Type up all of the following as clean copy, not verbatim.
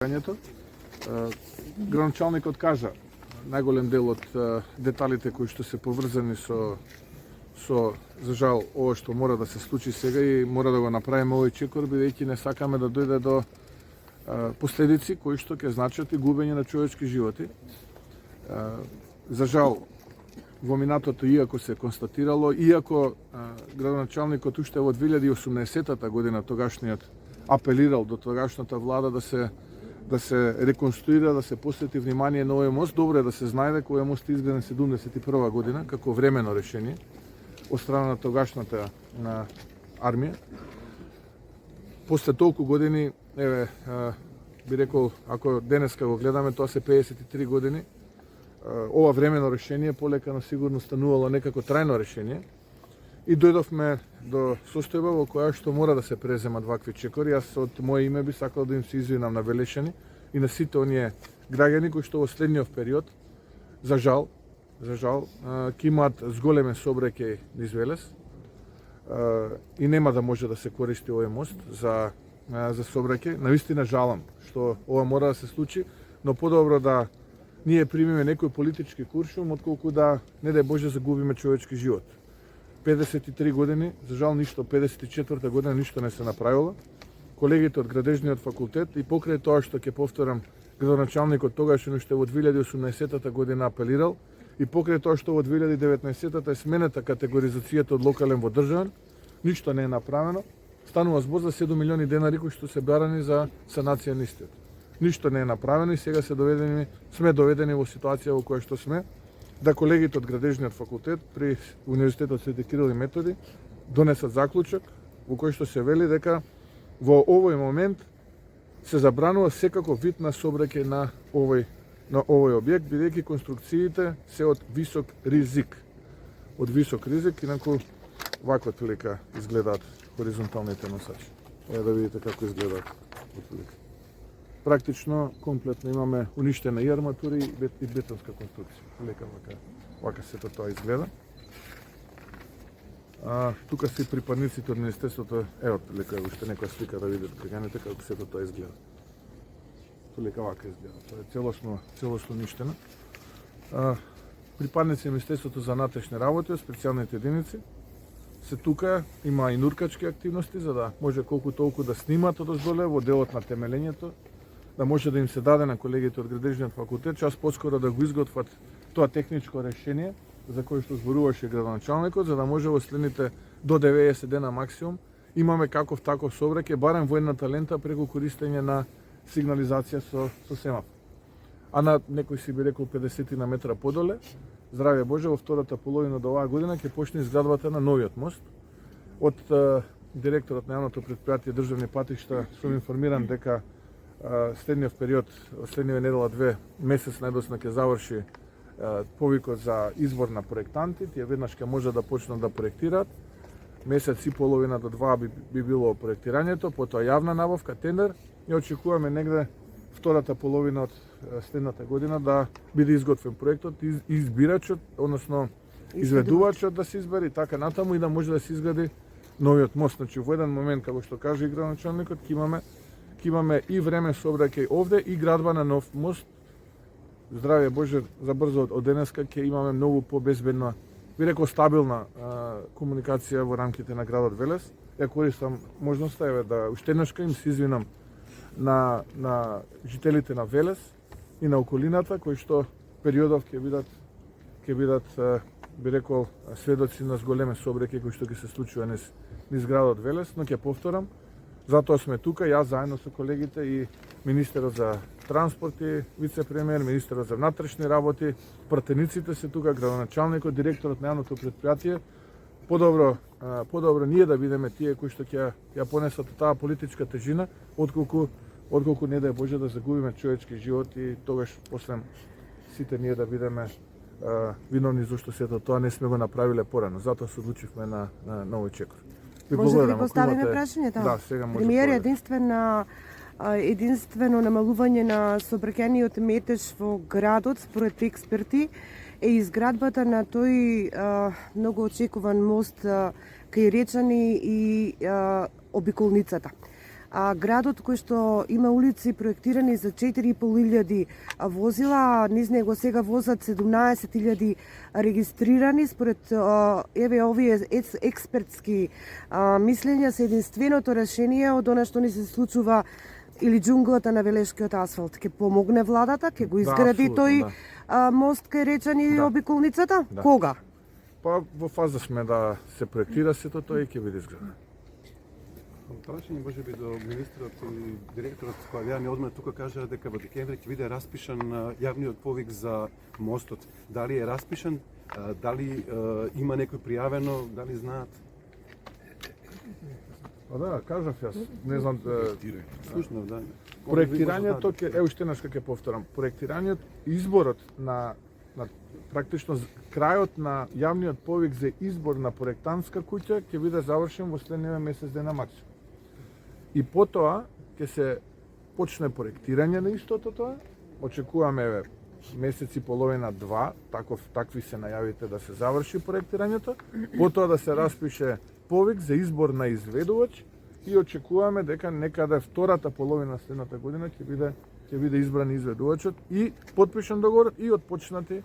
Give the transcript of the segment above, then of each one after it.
проектирањето. Градоначалникот кажа најголем дел од деталите кои што се поврзани со за жал ова што мора да се случи сега и мора да го направиме овој чекор, бидејќи не сакаме да дојде до последици кои што ќе значат и губење на човечки животи. За жал, во минатото, иако се констатирало, иако градоначалникот уште во 2018 година тогашниот апелирал до тогашната влада да се реконструира, да се посвети внимание на овој мост, добро е да се знае дека овој мост е изграден 71 година како времено решение од страна на тогашната на армија. После толку години, би рекол, ако денеска го гледаме, тоа се 53 години, ова времено решение полека но сигурно станувало некако трајно решение и дојдовме до состојба во која што мора да се преземат вакви чекори. Јас од моје име би сакал да им се извинам на Велешани и на сите оние граѓани кои што во следниот период, за жал, ќе имаат зголемен сообраќај низ Велес и нема да може да се користи овој мост за сообраќај. Навистина жалам што ова мора да се случи, но подобро да ние примиме некој политички куршум, отколку да, не дај Боже, загубиме човечки живот. 53 години, за жал ништо, 54 година ништо не се направило. Колегите од Градежниот факултет и покрај тоа што ќе повторам, градоначалникот тогаш уште во 2018 година апелирал и покрај тоа што во 2019 е сменета категоризацијата од локален во државен, ништо не е направено. Станува збор за 7 милиони денари кои што се барани за санација на истиот. Ништо не е направено и сега сме доведени во ситуација во која што сме, да колегите од Градежниот факултет при Универзитетот Свети Кирил и Методи донесат заклучок во кој што се вели дека во овој момент се забранува секаков вид на сообраќај на овој објект, бидејќи конструкциите се од висок ризик. Од висок ризик, инаку вако отприлика изгледаат хоризонталните носачи. Ева да видите како изгледаат отприлика. Практично, комплетно имаме уништена и арматура и бетонска конструкција. Лека вака сето тоа изгледа. Тука се и припадниците од Министерството, ево лека уште некоја слика да видат граѓаните како сето тоа изгледа. Лека вака изгледа. Тоа е целосно уништено. Припадници на Министерството за внатрешни работи, специјалните единици се тука, има и нуркачки активности за да може колку толку да снимат одоздоле во делот на темелењето, да може да им се даде на колегите од Градежниот факултет, час поскоро да го изготват тоа техничко решение за кој што зборуваше градоначалникот, за да може во следните до 90 дена максимум имаме каков таков сообраќај, барем во едната лента преку користење на сигнализација со семафор. А на некој си би рекол 50 на метра подоле, здравје Боже, во втората половина од оваа година ќе почне изградбата на новиот мост. Од директорот на јавното претпријатие Државни патишта сум информиран дека следниот период, следниот недела 2 месец најдосна ќе заврши повикот за избор на проектанти, тие веднаш ќе може да почнат да проектираат. Месец и половина до 2 би било проектирањето, потоа јавна набавка, тендер и очекуваме негде втората половина од следната година да биде изготвен проектот, избирачот, односно изведувачот да се избери, така натаму и да може да се изгради новиот мост. Значи во еден момент, како што каже и градоначалникот, ќе имаме и време сообраќај овде и градба на нов мост. Здравје Боже, за брзо од денеска ќе имаме многу побезбедна, би рекол стабилна комуникација во рамките на градот Велес. Ја користам можноста да уште еднашка им се извинам на жителите на Велес и на околината кои што периодов ќе бидат би рекол сведоци на зголеме сообраќај кои што ќе се случува низ градот Велес, но ќе повторам, затоа сме тука, јас заедно со колегите и министерот за транспорт и вице-премиер, министерот за внатрешни работи, пратениците се тука, градоначалникот, директорот на јавното претпријатие. Подобро ние да бидеме тие кои што ќе ја понесат таа политичка тежина, отколку не дај Боже да загубиме човечки живот и тогаш после сите ние да бидеме виновни зашто сето тоа не сме го направиле порано. Затоа се одлучивме на овој чекор. Може да ви поставиме прашањето? Да, сега може. Премиер, единствено намалување на сообраќајниот метеж во градот според експерти е изградбата на тој многу очекуван мост кај Речани и обиколницата. градот кој што има улици проектирани за 4.500 возила, низ него сега возат 17.000 регистрирани, според еве овие експертски мислења се единственото решение од она што ни се случува или џунглата на Велешкиот асфалт. Ке помогне владата, ке го изгради апсолутно, тој мост кај Речани и обиколницата? Да. Кога? Па во фаза сме да се проектира сето тоа и ќе биде изградено. Прашање може би до министерот и директорот кој јавни одмена тука кажа дека во декември ќе биде распишан јавниот повик за мостот. Дали е распишан? Дали има некој пријавено? Дали знаат? Па да, кажав јас, не знам Слушно, да. проектирањето ќе е уште нешто ќе повторам. Проектирањето, изборот на практично крајот на јавниот повик за избор на проектантска куќа ќе биде завршен во следниве месец дена максимум. И потоа ќе се почне проектирање на истото тоа. Очекуваме месец и половина, два, такви се најавите да се заврши проектирањето, потоа да се распише повик за избор на изведувач и очекуваме дека некаде втората половина следната година ќе биде избран изведувачот и потпишан договор и отпочнати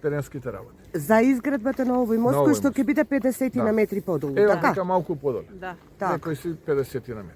теренските работи. За изградбата на овој мост, На кој овој што мост. ќе биде 50 на метри подолу, Ева така? дека малку подоле. Да. Так. Некои си 50 на метри.